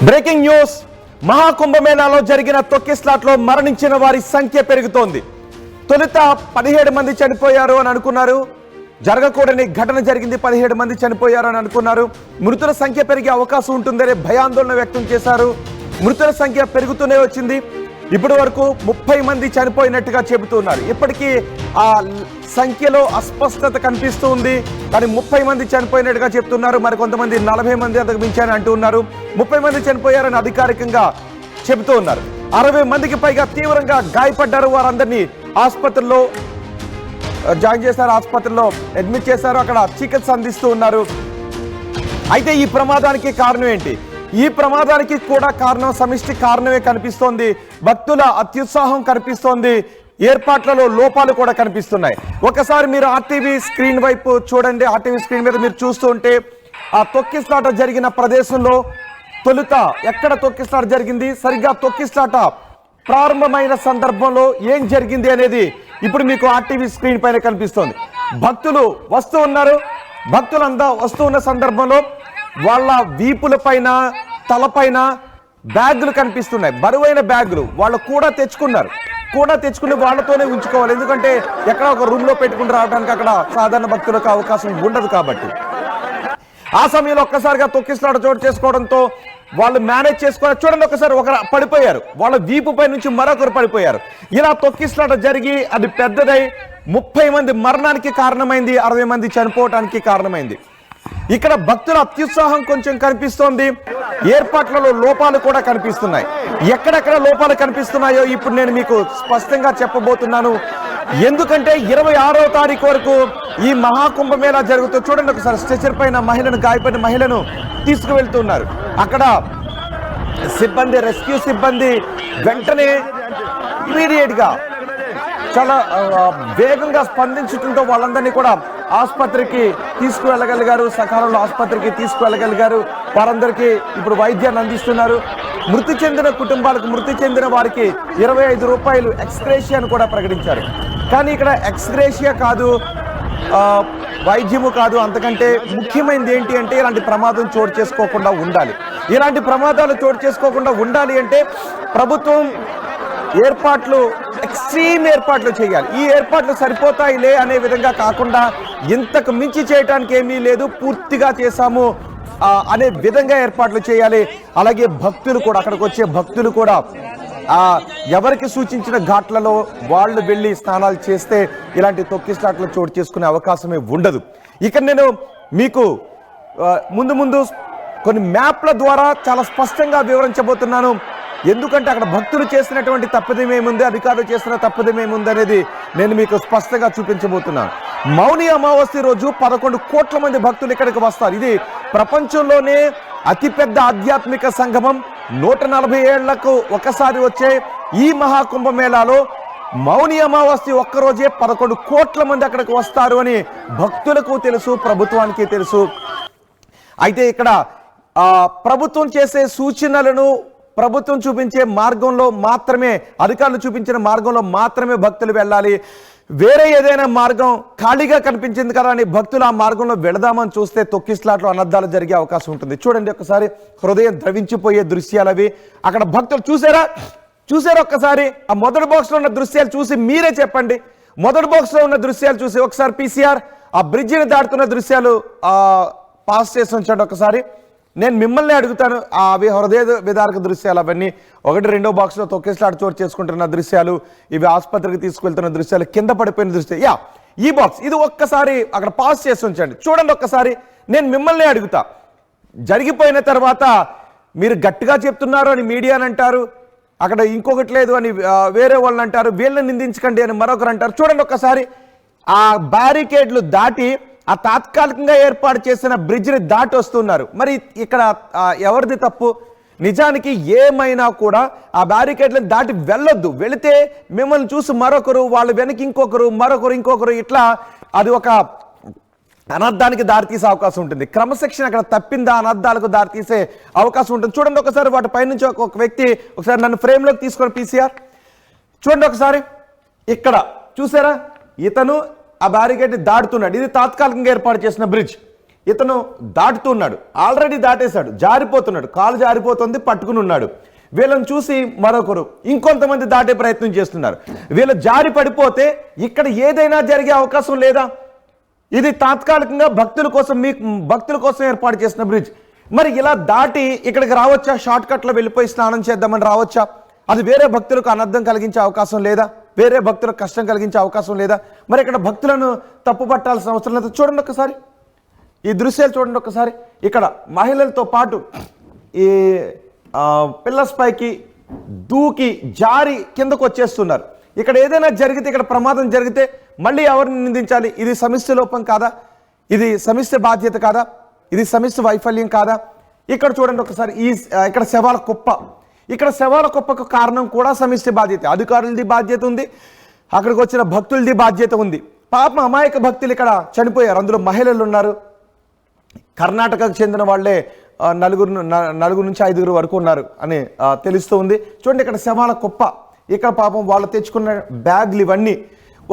Breaking news. మహాకుంభమేళాలో జరిగిన తొక్కిస్లాట్లో మరణించిన వారి సంఖ్య పెరుగుతోంది. తొలుత 17 మంది చనిపోయారు అని అనుకున్నారు. జరగకూడని ఘటన జరిగింది, 17 మంది చనిపోయారు అని అనుకున్నారు. మృతుల సంఖ్య పెరిగే అవకాశం ఉంటుందనే భయాందోళన వ్యక్తం చేశారు. మృతుల సంఖ్య పెరుగుతూనే వచ్చింది. ఇప్పటి వరకు 30 మంది చనిపోయినట్టుగా చెబుతున్నారు. ఇప్పటికీ ఆ సంఖ్యలో అస్పష్టత కనిపిస్తూ ఉంది. కానీ 30 మంది చనిపోయినట్టుగా చెప్తున్నారు. మరి కొంతమంది 40 మంది అంతకు మించారని అంటూ ఉన్నారు. 30 మంది చనిపోయారని అధికారికంగా చెబుతూ ఉన్నారు. 60 మందికి పైగా తీవ్రంగా గాయపడ్డారు. వారందరినీ ఆసుపత్రిలో జాయిన్ చేశారు, ఆసుపత్రిలో అడ్మిట్ చేశారు, అక్కడ చికిత్స అందిస్తూ ఉన్నారు. అయితే ఈ ప్రమాదానికి కారణం ఏంటి? ఈ ప్రమాదానికి కూడా కారణం సమిష్టి కారణమే కనిపిస్తోంది. భక్తుల అత్యుత్సాహం కనిపిస్తోంది. ఏర్పాట్లలో లోపాలు కూడా కనిపిస్తున్నాయి. ఒకసారి మీరు ఆర్టీవీ స్క్రీన్ వైపు చూడండి. ఆర్టీవీ స్క్రీన్ మీద మీరు చూస్తూ ఉంటే ఆ తొక్కిస్లాట జరిగిన ప్రదేశంలో తొలుత ఎక్కడ తొక్కిస్లాట జరిగింది, సరిగ్గా తొక్కిస్లాట ప్రారంభమైన సందర్భంలో ఏం జరిగింది అనేది ఇప్పుడు మీకు ఆర్టీవీ స్క్రీన్ పైన కనిపిస్తోంది. భక్తులు వస్తూ ఉన్నారు. భక్తులంతా వస్తూ ఉన్న సందర్భంలో వాళ్ళ వీపుల పైన, తలపైన బ్యాగులు కనిపిస్తున్నాయి. బరువైన బ్యాగులు వాళ్ళు కూడా తెచ్చుకుని వాళ్ళతోనే ఉంచుకోవాలి. ఎందుకంటే ఎక్కడ ఒక రూమ్ లో పెట్టుకుని రావడానికి అక్కడ సాధారణ భక్తులకు అవకాశం ఉండదు కాబట్టి. ఆ సమయంలో ఒక్కసారిగా తొక్కిస్లాట చోటు చేసుకోవడంతో వాళ్ళు మేనేజ్ చేసుకోవాలి. చూడండి, ఒకసారి ఒకరు పడిపోయారు, వాళ్ళ వీపు పై నుంచి మరొకరు పడిపోయారు. ఇలా తొక్కిస్లాట జరిగి అది పెద్దదై 30 మంది మరణానికి కారణమైంది, 60 మంది చనిపోవటానికి కారణమైంది. ఇక్కడ భక్తుల అత్యుత్సాహం కొంచెం కనిపిస్తోంది. ఏర్పాట్లలో లోపాలు కూడా కనిపిస్తున్నాయి. ఎక్కడెక్కడ లోపాలు కనిపిస్తున్నాయో ఇప్పుడు నేను మీకు స్పష్టంగా చెప్పబోతున్నాను. ఎందుకంటే 26వ తారీఖు వరకు ఈ మహాకుంభమేళా జరుగుతుంది. చూడండి, ఒకసారి స్ట్రెచర్ పైన మహిళను, గాయపడిన మహిళను తీసుకువెళ్తున్నారు. అక్కడ సిబ్బంది, రెస్క్యూ సిబ్బంది వెంటనే ఇమీడియట్ గా చాలా వేగంగా స్పందించడంతో వాళ్ళందరినీ కూడా ఆసుపత్రికి తీసుకువెళ్ళగలిగారు. సకాలంలో ఆసుపత్రికి తీసుకువెళ్ళగలిగారు. వారందరికీ ఇప్పుడు వైద్యాన్ని అందిస్తున్నారు. మృతి చెందిన కుటుంబాలకు, మృతి చెందిన వారికి 25 రూపాయలు ఎక్స్గ్రేషియాను కూడా ప్రకటించారు. కానీ ఇక్కడ ఎక్స్గ్రేషియా కాదు, వైద్యము కాదు, అంతకంటే ముఖ్యమైనది ఏంటి అంటే ఇలాంటి ప్రమాదం చోటు చేసుకోకుండా ఉండాలి. ఇలాంటి ప్రమాదాలు చోటు చేసుకోకుండా ఉండాలి అంటే ప్రభుత్వం ఏర్పాట్లు, ఎక్స్ట్రీమ్ ఏర్పాట్లు చేయాలి. ఈ ఏర్పాట్లు సరిపోతాయిలే అనే విధంగా కాకుండా ఇంతకు మించి చేయటానికి ఏమీ లేదు, పూర్తిగా చేశాము అనే విధంగా ఏర్పాట్లు చేయాలి. అలాగే భక్తులు కూడా, అక్కడికి వచ్చే భక్తులు కూడా ఎవరికి సూచించిన ఘాట్లలో వాళ్ళు వెళ్ళి స్నానాలు చేస్తే ఇలాంటి తొక్కిస్లాట్లు చోటు చేసుకునే అవకాశమే ఉండదు. ఇక్కడ నేను మీకు ముందు కొన్ని మ్యాప్ల ద్వారా చాలా స్పష్టంగా వివరించబోతున్నాను. ఎందుకంటే అక్కడ భక్తులు చేసినటువంటి తప్పిదం ఏముంది, అధికారులు చేసిన తప్పిదం ఏముంది అనేది నేను మీకు స్పష్టంగా చూపించబోతున్నాను. మౌని అమావాస్య రోజు 11 కోట్ల మంది భక్తులు ఇక్కడికి వస్తారు. ఇది ప్రపంచంలోనే అతిపెద్ద ఆధ్యాత్మిక సంగమం. 140 ఏళ్లకు ఒకసారి వచ్చే ఈ మహాకుంభమేళాలో మౌని అమావాస్య ఒక్కరోజే 11 కోట్ల మంది అక్కడికి వస్తారు అని భక్తులకు తెలుసు, ప్రభుత్వానికి తెలుసు. అయితే ఇక్కడ ప్రభుత్వం చేసే సూచనలను, ప్రభుత్వం చూపించే మార్గంలో మాత్రమే, అధికారులు చూపించిన మార్గంలో మాత్రమే భక్తులు వెళ్ళాలి. వేరే ఏదైనా మార్గం ఖాళీగా కనిపించింది కదా అని భక్తులు ఆ మార్గంలో వెళదామని చూస్తే తొక్కిస్లాట్లో అనర్థాలు జరిగే అవకాశం ఉంటుంది. చూడండి, ఒకసారి హృదయం ద్రవించిపోయే దృశ్యాలు అవి. అక్కడ భక్తులు చూసారా ఒక్కసారి ఆ మొదటి బాక్స్ లో ఉన్న దృశ్యాలు చూసి మీరే చెప్పండి. మొదటి బాక్స్ లో ఉన్న దృశ్యాలు చూసి ఒకసారి పీసీఆర్ ఆ బ్రిడ్జిని దాటుతున్న దృశ్యాలు పాస్ చేసి ఉంచండి. ఒకసారి నేను మిమ్మల్ని అడుగుతాను, అవి హృదయ విదారక దృశ్యాలు అవన్నీ. 1, 2 బాక్స్లో తొక్కిస్లాట చోటు చేసుకుంటున్న దృశ్యాలు, ఇవి ఆసుపత్రికి తీసుకెళ్తున్న దృశ్యాలు, కింద పడిపోయిన దృశ్యాలు. ఈ బాక్స్ ఇది ఒక్కసారి అక్కడ పాస్ చేసి ఉంచండి. చూడండి ఒక్కసారి. నేను మిమ్మల్ని అడుగుతా, జరిగిపోయిన తర్వాత మీరు గట్టిగా చెప్తున్నారు అని మీడియాని అంటారు, అక్కడ ఇంకొకటి లేదు అని వేరే వాళ్ళని అంటారు, వీళ్ళని నిందించకండి అని మరొకరు అంటారు. చూడండి ఒక్కసారి, ఆ బ్యారికేడ్లు దాటి ఆ తాత్కాలికంగా ఏర్పాటు చేసిన బ్రిడ్జిని దాటి వస్తున్నారు. మరి ఇక్కడ ఎవరిది తప్పు? నిజానికి ఏమైనా కూడా ఆ బ్యారికేడ్లను దాటి వెళ్ళొద్దు. వెళితే మిమ్మల్ని చూసి మరొకరు, వాళ్ళ వెనక ఇంకొకరు, ఇంకొకరు, ఇట్లా అది ఒక అనర్థానికి దారితీసే అవకాశం ఉంటుంది. క్రమశిక్షణ అక్కడ తప్పిందా అనర్థాలకు దారితీసే అవకాశం ఉంటుంది. చూడండి ఒకసారి, వాటి పైనుంచి ఒక వ్యక్తి, ఒకసారి నన్ను ఫ్రేమ్లోకి తీసుకొని పీసీఆర్ చూడండి ఒకసారి. ఇక్కడ చూసారా, ఇతను ఆ బ్యారికేడ్ దాడుతున్నాడు. ఇది తాత్కాలికంగా ఏర్పాటు చేసిన బ్రిడ్జ్. ఇతను దాటుతున్నాడు, ఆల్రెడీ దాటేశాడు, జారిపోతున్నాడు, కాలు జారిపోతుంది, పట్టుకుని ఉన్నాడు. వీళ్ళని చూసి మరొకరు ఇంకొంతమంది దాటే ప్రయత్నం చేస్తున్నారు. వీళ్ళు జారి పడిపోతే ఇక్కడ ఏదైనా జరిగే అవకాశం లేదా? ఇది తాత్కాలికంగా భక్తుల కోసం ఏర్పాటు చేసిన బ్రిడ్జ్. మరి ఇలా దాటి ఇక్కడికి రావచ్చా? షార్ట్ కట్లో వెళ్ళిపోయి స్నానం చేద్దామని రావచ్చా? అది వేరే భక్తులకు అనర్థం కలిగించే అవకాశం లేదా? వేరే భక్తులకు కష్టం కలిగించే అవకాశం లేదా? మరి ఇక్కడ భక్తులను తప్పు పట్టాల్సిన అవసరం లేదు. చూడండి ఒకసారి ఈ దృశ్యాలు చూడండి ఒకసారి. ఇక్కడ మహిళలతో పాటు ఈ పిల్లర్స్ పైకి దూకి జారి కిందకు వచ్చేస్తున్నారు. ఇక్కడ ఏదైనా జరిగితే, ఇక్కడ ప్రమాదం జరిగితే మళ్ళీ ఎవరిని నిందించాలి? ఇది సమిష్టి లోపం కాదా? ఇది సమిష్టి బాధ్యత కాదా? ఇది సమిష్టి వైఫల్యం కాదా? ఇక్కడ చూడండి ఒకసారి ఇక్కడ శవాల కుప్ప. ఇక్కడ శవాల కుప్పకు కారణం కూడా సమిష్టి బాధ్యత. అధికారులది బాధ్యత ఉంది, అక్కడికి వచ్చిన భక్తులది బాధ్యత ఉంది. పాపం అమాయక భక్తులు ఇక్కడ చనిపోయారు. అందులో మహిళలు ఉన్నారు. కర్ణాటకకు చెందిన వాళ్ళే నలుగురు నుంచి 5 వరకు ఉన్నారు అని తెలుస్తూ ఉంది. చూడండి ఇక్కడ శవాల కుప్ప. ఇక్కడ పాపం వాళ్ళు తెచ్చుకున్న బ్యాగులు ఇవన్నీ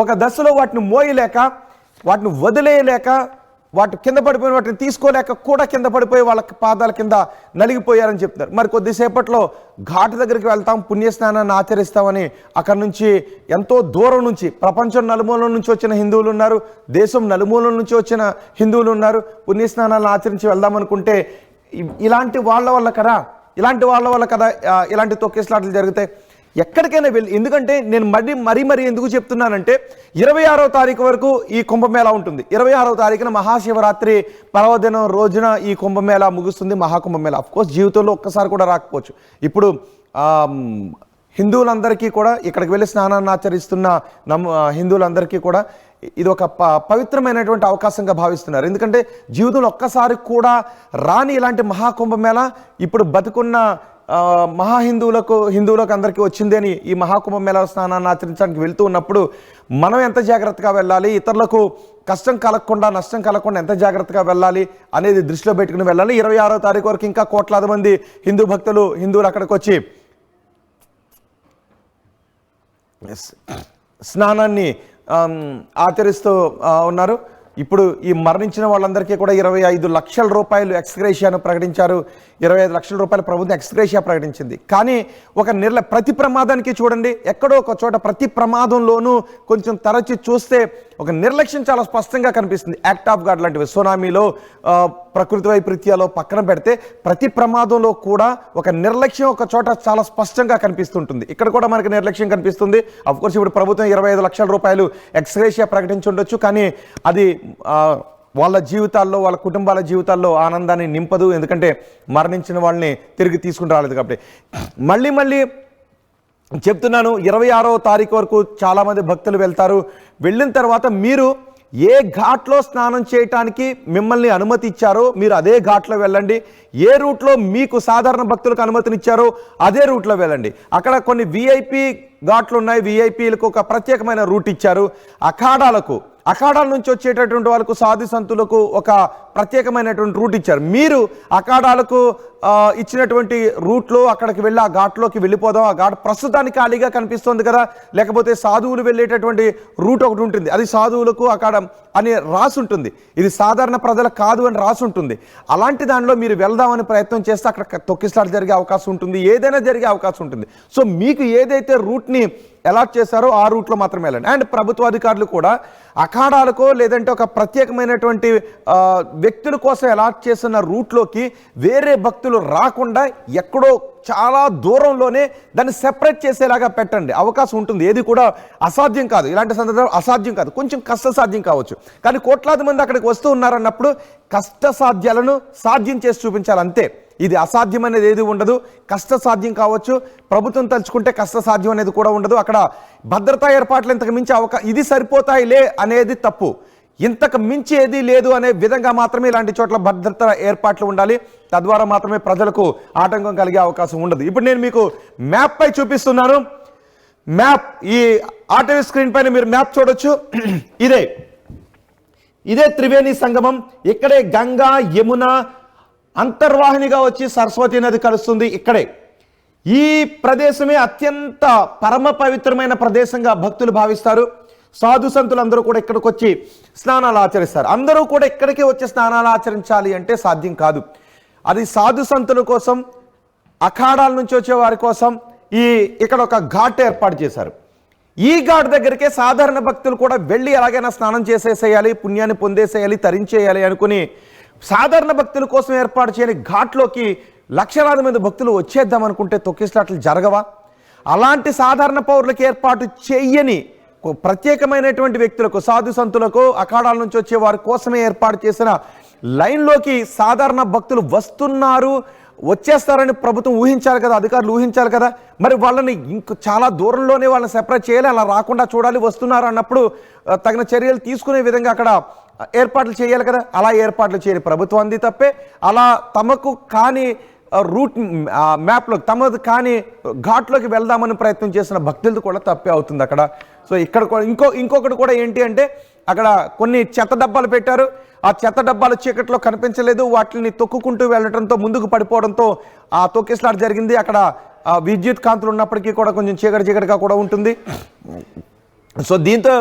ఒక దశలో వాటిని మోయలేక, వాటిని వదిలేయలేక, వాటి కింద పడిపోయిన వాటిని తీసుకోలేక కూడా కింద పడిపోయి వాళ్ళ పాదాల కింద నలిగిపోయారని చెప్తున్నారు. మరి కొద్దిసేపట్లో ఘాటు దగ్గరికి వెళ్తాం, పుణ్యస్నానాన్ని ఆచరిస్తామని అక్కడి నుంచి ఎంతో దూరం నుంచి, ప్రపంచం నలుమూలల నుంచి వచ్చిన హిందువులు ఉన్నారు, దేశం నలుమూలల నుంచి వచ్చిన హిందువులు ఉన్నారు. పుణ్యస్నానాలను ఆచరించి వెళ్దామనుకుంటే ఇలాంటి వాళ్ళ వల్ల కదా ఇలాంటి తొక్కిసలాటలు జరుగుతాయి. ఎక్కడికైనా వెళ్ళి, ఎందుకంటే నేను మరీ ఎందుకు చెప్తున్నానంటే 26వ తారీఖు వరకు ఈ కుంభమేళా ఉంటుంది. 26వ తారీఖున మహాశివరాత్రి పర్వదినం రోజున ఈ కుంభమేళా ముగుస్తుంది, మహాకుంభమేళా. అఫ్కోర్స్ జీవితంలో ఒక్కసారి కూడా రాకపోవచ్చు. ఇప్పుడు హిందువులందరికీ కూడా, ఇక్కడికి వెళ్ళి స్నానాన్ని ఆచరిస్తున్న హిందువులందరికీ కూడా ఇది ఒక పవిత్రమైనటువంటి అవకాశంగా భావిస్తున్నారు. ఎందుకంటే జీవితంలో ఒక్కసారి కూడా రాని ఇలాంటి మహాకుంభమేళా ఇప్పుడు బతుకున్న హిందువులకు అందరికీ వచ్చింది అని ఈ మహాకుంభమేళా స్నానాన్ని ఆచరించడానికి వెళ్తూ ఉన్నప్పుడు మనం ఎంత జాగ్రత్తగా వెళ్ళాలి, ఇతరులకు కష్టం కలగకుండా, నష్టం కలగకుండా ఎంత జాగ్రత్తగా వెళ్ళాలి అనేది దృష్టిలో పెట్టుకుని వెళ్ళాలి. 26వ తారీఖు వరకు ఇంకా కోట్లాది మంది హిందువులు అక్కడికి వచ్చి స్నానాన్ని ఆచరిస్తూ ఉన్నారు. ఇప్పుడు ఈ మరణించిన వాళ్ళందరికీ కూడా 25 లక్షల రూపాయలు ఎక్స్గ్రేషియాను ప్రకటించారు. 25 లక్షల రూపాయలు ప్రభుత్వం ఎక్స్గ్రేషియా ప్రకటించింది. కానీ ఒక ప్రతి ప్రమాదానికి చూడండి, ఎక్కడో ఒక చోట ప్రతి ప్రమాదంలోనూ కొంచెం తరచి చూస్తే ఒక నిర్లక్ష్యం చాలా స్పష్టంగా కనిపిస్తుంది. యాక్ట్ ఆఫ్ గాడ్ లాంటివి, సునామీలో, ప్రకృతి వైపరీత్యాలో పక్కన పెడితే ప్రతి ప్రమాదంలో కూడా ఒక నిర్లక్ష్యం ఒక చోట చాలా స్పష్టంగా కనిపిస్తుంటుంది. ఇక్కడ కూడా మనకి నిర్లక్ష్యం కనిపిస్తుంది. అఫ్కోర్స్ ఇప్పుడు ప్రభుత్వం 25 లక్షల రూపాయలు ఎక్స్గ్రేషియా ప్రకటించి ఉండొచ్చు, కానీ అది వాళ్ళ జీవితాల్లో, వాళ్ళ కుటుంబాల జీవితాల్లో ఆనందాన్ని నింపదు. ఎందుకంటే మరణించిన వాళ్ళని తిరిగి తీసుకుని రాలేదు కాబట్టి. మళ్ళీ చెప్తున్నాను, 26వ తారీఖు వరకు చాలామంది భక్తులు వెళ్తారు. వెళ్ళిన తర్వాత మీరు ఏ ఘాట్లో స్నానం చేయటానికి మిమ్మల్ని అనుమతి ఇచ్చారో మీరు అదే ఘాట్లో వెళ్ళండి. ఏ రూట్లో మీకు సాధారణ భక్తులకు అనుమతినిచ్చారో అదే రూట్లో వెళ్ళండి. అక్కడ కొన్ని విఐపి ఘాట్లు ఉన్నాయి. విఐపీలకు ఒక ప్రత్యేకమైన రూట్ ఇచ్చారు. అఖాడాల నుంచి వచ్చేటటువంటి వాళ్ళకు, సాధు సంతులకు ఒక ప్రత్యేకమైనటువంటి రూట్ ఇచ్చారు. మీరు అఖాడాలకు ఇచ్చినటువంటి రూట్లో అక్కడికి వెళ్ళి ఆ ఘాట్లోకి వెళ్ళిపోదాం. ఆ ఘాట్ ప్రస్తుతానికి ఖాళీగా కనిపిస్తుంది కదా, లేకపోతే సాధువులు వెళ్ళేటటువంటి రూట్ ఒకటి ఉంటుంది, అది సాధువులకు అఖాడా అని రాసి ఉంటుంది, ఇది సాధారణ ప్రజలకు కాదు అని రాసి ఉంటుంది. అలాంటి దానిలో మీరు వెళ్దామని ప్రయత్నం చేస్తే అక్కడ తొక్కిసలాట జరిగే అవకాశం ఉంటుంది, ఏదైనా జరిగే అవకాశం ఉంటుంది. సో మీకు ఏదైతే రూట్ని అలాట్ చేశారో ఆ రూట్లో మాత్రమే వెళ్ళండి. అండ్ ప్రభుత్వ అధికారులు కూడా అఖాడాలకో లేదంటే ఒక ప్రత్యేకమైనటువంటి వ్యక్తుల కోసం అలాట్ చేసిన రూట్లోకి వేరే భక్తులు రాకుండా ఎక్కడో చాలా దూరంలోనే దాన్ని సెపరేట్ చేసేలాగా పెట్టండి. అవకాశం ఉంటుంది. ఏది కూడా అసాధ్యం కాదు, ఇలాంటి సందర్భాలు అసాధ్యం కాదు, కొంచెం కష్టసాధ్యం కావచ్చు. కానీ కోట్లాది మంది అక్కడికి వస్తూ ఉన్నారన్నప్పుడు కష్టసాధ్యాలను సాధ్యం చేసి చూపించాలి, అంతే. ఇది అసాధ్యం అనేది ఏది ఉండదు, కష్టసాధ్యం కావచ్చు. ప్రభుత్వం తలుచుకుంటే కష్టసాధ్యం అనేది కూడా ఉండదు. అక్కడ భద్రతా ఏర్పాట్లు ఇంతకు మించి ఇది సరిపోతాయిలే అనేది తప్పు. ఇంతకు మించి ఏది లేదు అనే విధంగా మాత్రమే ఇలాంటి చోట్ల భద్రతా ఏర్పాట్లు ఉండాలి. తద్వారా మాత్రమే ప్రజలకు ఆటంకం కలిగే అవకాశం ఉండదు. ఇప్పుడు నేను మీకు మ్యాప్ పై చూపిస్తున్నాను. మ్యాప్, ఈ ఆర్టీవీ స్క్రీన్ పైన మీరు మ్యాప్ చూడొచ్చు. ఇదే త్రివేణి సంగమం. ఇక్కడే గంగా, యమున అంతర్వాహినిగా వచ్చి సరస్వతి నది కలుస్తుంది. ఇక్కడే ఈ ప్రదేశమే అత్యంత పరమ పవిత్రమైన ప్రదేశంగా భక్తులు భావిస్తారు. సాధు సంతులు అందరూ కూడా ఇక్కడికి వచ్చి స్నానాలు ఆచరిస్తారు. అందరూ కూడా ఇక్కడికి వచ్చి స్నానాలు ఆచరించాలి అంటే సాధ్యం కాదు. అది సాధు సంతుల కోసం, అఖాడాల నుంచి వచ్చే వారి కోసం ఇక్కడ ఒక ఘాట్ ఏర్పాటు చేశారు. ఈ ఘాట్ దగ్గరికే సాధారణ భక్తులు కూడా వెళ్ళి ఎలాగైనా స్నానం చేసేసేయాలి, పుణ్యాన్ని పొందేసేయాలి, తరించేయాలి అనుకుని సాధారణ భక్తుల కోసం ఏర్పాటు చేయని ఘాట్లోకి లక్షలాది మంది భక్తులు వచ్చేద్దాం అనుకుంటే తొక్కిసలాటలు జరగవా? అలాంటి సాధారణ పౌరులకు ఏర్పాటు చేయని ప్రత్యేకమైనటువంటి వ్యక్తులకు, సాధు సంతులకు, అఖాడాల నుంచి వచ్చే వారి కోసమే ఏర్పాటు చేసిన లైన్లోకి సాధారణ భక్తులు వస్తున్నారు, వచ్చేస్తారని ప్రభుత్వం ఊహించాలి కదా, అధికారులు ఊహించాలి కదా. మరి వాళ్ళని చాలా దూరంలోనే వాళ్ళని సెపరేట్ చేయాలి, అలా రాకుండా చూడాలి. వస్తున్నారు అన్నప్పుడు తగిన చర్యలు తీసుకునే విధంగా అక్కడ ఏర్పాట్లు చేయాలి కదా. అలా ఏర్పాట్లు చేయని ప్రభుత్వం అంది తప్పే. అలా తమకు కాని రూట్ మ్యాప్లో, తమది కాని ఘాట్లోకి వెళ్దామని ప్రయత్నం చేసిన భక్తులది కూడా తప్పే అవుతుంది అక్కడ. సో ఇక్కడ కూడా ఇంకొకటి కూడా ఏంటి అంటే అక్కడ కొన్ని చెత్త డబ్బాలు పెట్టారు. ఆ చెత్త డబ్బాలు చీకట్లో కనిపించలేదు. వాటిని తొక్కుకుంటూ వెళ్ళడంతో ముందుకు పడిపోవడంతో ఆ తొక్కిసలాట జరిగింది. అక్కడ విద్యుత్ కాంతులు ఉన్నప్పటికీ కూడా కొంచెం చీకటిగా కూడా ఉంటుంది. సో దీంతో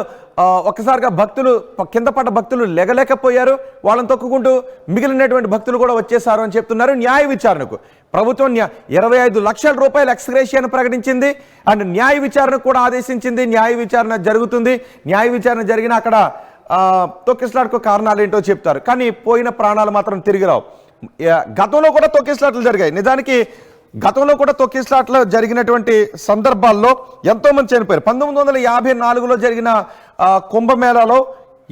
ఒక్కసారిగా భక్తులు, కింద పడ్డ భక్తులు లెగలేకపోయారు. వాళ్ళని తొక్కుకుంటూ మిగిలినటువంటి భక్తులు కూడా వచ్చేసారు అని చెప్తున్నారు. న్యాయ విచారణకు ప్రభుత్వం 25 లక్షల రూపాయల ఎక్స్గ్రేషియాను ప్రకటించింది. అండ్ న్యాయ విచారణ కూడా ఆదేశించింది. న్యాయ విచారణ జరుగుతుంది. న్యాయ విచారణ జరిగిన అక్కడ తొక్కిసలాటకు కారణాలు ఏంటో చెప్తారు. కానీ పోయిన ప్రాణాలు మాత్రం తిరిగి రావు. గతంలో కూడా తొక్కిసలాటలు జరిగాయి. నిజానికి గతంలో కూడా తొక్కిసలాటలు జరిగినటువంటి సందర్భాల్లో ఎంతోమంది చనిపోయారు. 1954లో జరిగిన కుంభమేళాలో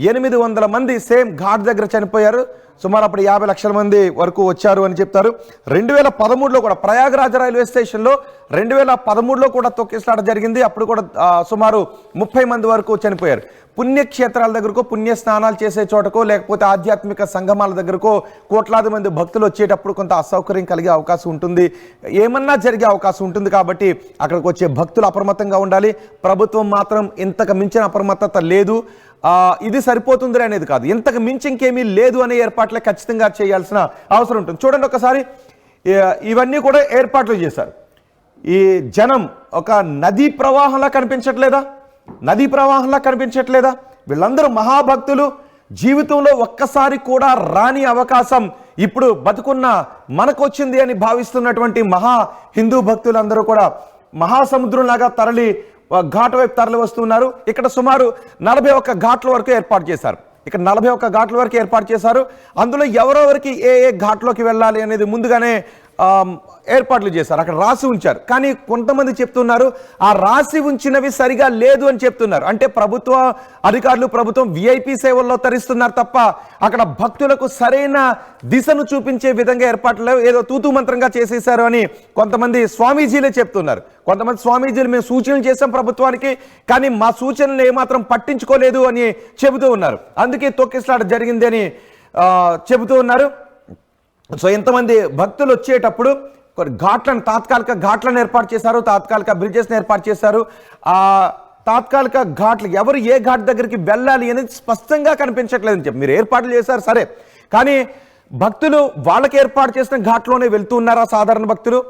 800 మంది సేమ్ ఘాట్ దగ్గర చనిపోయారు. సుమారు అప్పుడు 50 లక్షల మంది వరకు వచ్చారు అని చెప్తారు. 2013లో కూడా ప్రయాగరాజ్ రైల్వే స్టేషన్లో 2013లో కూడా తొక్కిసలాట జరిగింది. అప్పుడు కూడా సుమారు 30 మంది వరకు చనిపోయారు. పుణ్యక్షేత్రాల దగ్గరకో, పుణ్య స్నానాలు చేసే చోటకో, లేకపోతే ఆధ్యాత్మిక సంగమాల దగ్గరకో కోట్లాది మంది భక్తులు వచ్చేటప్పుడు కొంత అసౌకర్యం కలిగే అవకాశం ఉంటుంది, ఏమన్నా జరిగే అవకాశం ఉంటుంది. కాబట్టి అక్కడికి వచ్చే భక్తులు అప్రమత్తంగా ఉండాలి. ప్రభుత్వం మాత్రం ఇంతకు మించిన అప్రమత్తత లేదు. ఇది సరిపోతుంది అనేది కాదు, ఇంతకు మించి ఇంకేమీ లేదు అనే ఏర్పాట్లే ఖచ్చితంగా చేయాల్సిన అవసరం ఉంటుంది. చూడండి ఒకసారి, ఇవన్నీ కూడా ఏర్పాట్లు చేశారు. ఈ జనం ఒక నదీ ప్రవాహంలా కనిపించట్లేదా? నదీ ప్రవాహంలా కనిపించట్లేదా? వీళ్ళందరూ మహాభక్తులు. జీవితంలో ఒక్కసారి కూడా రాని అవకాశం ఇప్పుడు బతుకున్న మనకు వచ్చింది అని భావిస్తున్నటువంటి మహా హిందూ భక్తులందరూ కూడా మహాసముద్రంలాగా ఘాట్ వైపు తరలి వస్తున్నారు. ఇక్కడ సుమారు 41 ఘాట్ల వరకు ఏర్పాటు చేశారు. ఇక్కడ 41 ఘాట్ల వరకు ఏర్పాటు చేశారు. అందులో ఎవరెవరికి ఏ ఘాట్లోకి వెళ్ళాలి అనేది ముందుగానే ఏర్పాట్లు చేశారు. అక్కడ రాసి ఉంచారు. కానీ కొంతమంది చెప్తున్నారు ఆ రాసి ఉంచినవి సరిగా లేదు అని చెప్తున్నారు. అంటే ప్రభుత్వ అధికారులు, ప్రభుత్వం విఐపి సేవల్లో తరిస్తున్నారు తప్ప అక్కడ భక్తులకు సరైన దిశను చూపించే విధంగా ఏర్పాట్లు ఏదో తూతూ మంత్రంగా చేసేశారు అని కొంతమంది స్వామీజీలే చెప్తున్నారు. కొంతమంది స్వామీజీలు మేము సూచనలు చేశాం ప్రభుత్వానికి, కానీ మా సూచనలు ఏమాత్రం పట్టించుకోలేదు అని చెబుతూ ఉన్నారు. అందుకే తొక్కిసలాట జరిగింది అని చెబుతూ ఉన్నారు. సో ఎంతమంది భక్తులు వచ్చేటప్పుడు తాత్కాలిక ఘాట్లను ఏర్పాటు చేశారు, తాత్కాలిక బ్రిడ్జెస్ని ఏర్పాటు చేశారు. ఆ తాత్కాలిక ఘాట్లు ఎవరు ఏ ఘాట్ దగ్గరికి వెళ్ళాలి అనేది స్పష్టంగా కనిపించట్లేదని చెప్పి మీరు ఏర్పాట్లు చేశారు సరే, కానీ భక్తులు వాళ్ళకి ఏర్పాటు చేసిన ఘాట్లోనే వెళ్తూ ఉన్నారా సాధారణ భక్తులు?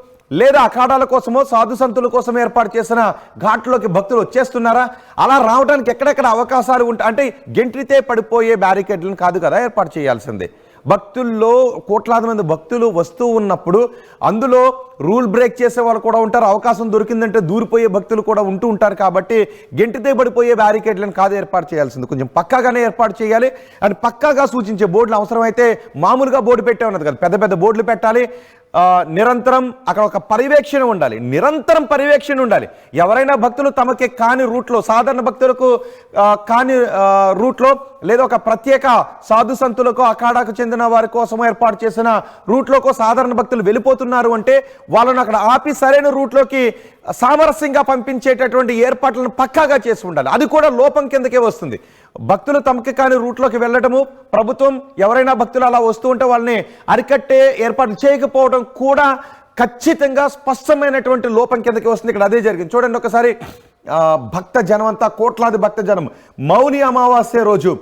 లేదా అఖాడాల కోసమో, సాధు సంతుల కోసం ఏర్పాటు చేసిన ఘాట్లోకి భక్తులు వచ్చేస్తున్నారా? అలా రావడానికి ఎక్కడెక్కడ అవకాశాలు ఉంటాయి? అంటే గెంట్రితే పడిపోయే బ్యారికేడ్లను కాదు కదా ఏర్పాటు చేయాల్సిందే. భక్తుల్లో కోట్లాది మంది భక్తులు వస్తూ ఉన్నప్పుడు అందులో రూల్ బ్రేక్ చేసే వాళ్ళు కూడా ఉంటారు. అవకాశం దొరికిందంటే దూరిపోయే భక్తులు కూడా ఉంటూ ఉంటారు. కాబట్టి గెంటితే పడిపోయే బ్యారికేడ్లను కాదు ఏర్పాటు చేయాల్సింది, కొంచెం పక్కాగానే ఏర్పాటు చేయాలి. అండ్ పక్కాగా సూచించే బోర్డులు అవసరమైతే మామూలుగా బోర్డు పెట్టే ఉన్నది కదా, పెద్ద పెద్ద బోర్డులు పెట్టాలి. నిరంతరం అక్కడ ఒక పర్యవేక్షణ ఉండాలి, నిరంతరం పర్యవేక్షణ ఉండాలి. ఎవరైనా భక్తులు తమకి కాని రూట్లో, సాధారణ భక్తులకు కాని రూట్లో, లేదా ఒక ప్రత్యేక సాధు సంతులకు, అఖాడాకు చెందిన వారి కోసం ఏర్పాటు చేసిన రూట్లోకి సాధారణ భక్తులు వెళ్ళిపోతున్నారు అంటే వాళ్ళను అక్కడ ఆపి సరైన రూట్లోకి సామరస్యంగా పంపించేటటువంటి ఏర్పాట్లను పక్కాగా చేసి ఉండాలి. అది కూడా లోపం కిందకే వస్తుంది. భక్తులు తమకి కాని రూట్లోకి వెళ్ళటము, ప్రభుత్వం ఎవరైనా భక్తులు అలా వస్తూ ఉంటే వాళ్ళని అరికట్టే ఏర్పాట్లు చేయకపోవడం కూడా ఖచ్చితంగా స్పష్టమైనటువంటి లోపం కిందకి వస్తుంది. ఇక్కడ అదే జరిగింది. చూడండి ఒకసారి, భక్త జనం అంతా, కోట్లాది భక్త జనం మౌని అమావాస్య రోజు